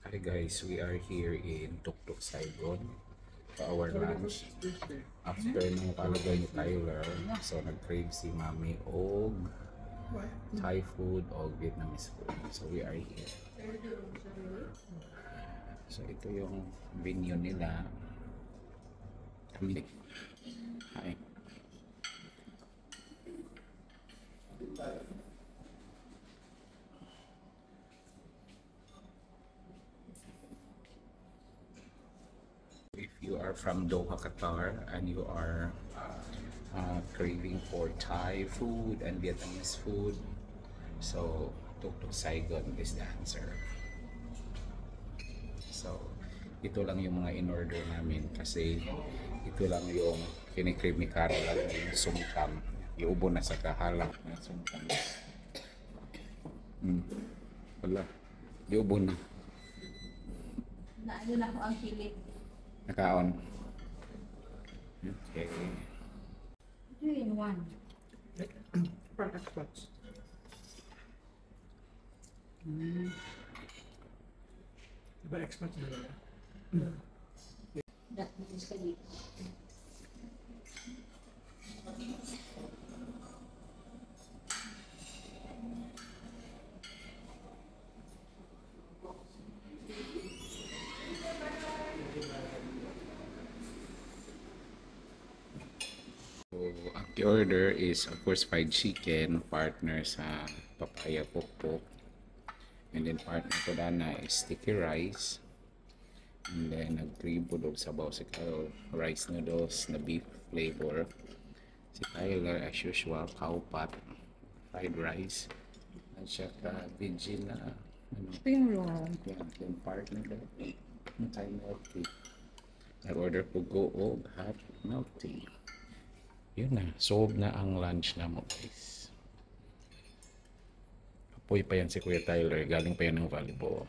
Hi guys, we are here in Tuktuk, Saigon for our lunch. After nang palagay ni Tyler, so nag-crave si Mami og Thai food o Vietnamese food. So we are here. So ito yung venue nila. Kami. Hi. If you are from Doha, Qatar, and you are craving for Thai food and Vietnamese food, so Tuktuk Saigon is the answer. So, ito lang yung mga in-order namin kasi ito lang yung kinikrave ni Carol at yung sumkam. Iubo na sa kahalak na sumkam. Wala. Iubo na. Naano na ako ang kilid. Nakaon. Okay. 3 in 1. For experts. Diba experts dalawa? Dat is ka dito. So, ang order is of course fried chicken, partner sa papaya pokpok. And then partner ko na is sticky rice. And then nag-gribo daw sabaw si Kyle, rice noodles na beef flavor. Si Tyler as usual, cow pot, fried rice. At saka veggie na Spring roll. yan, then partner daw yung Thai milk tea. Nag-order ko go og hot milk tea. Yun na, solve na ang lunch na mo guys. Apoy pa yan si Kuya Tyler, galing pa yan ng volleyball.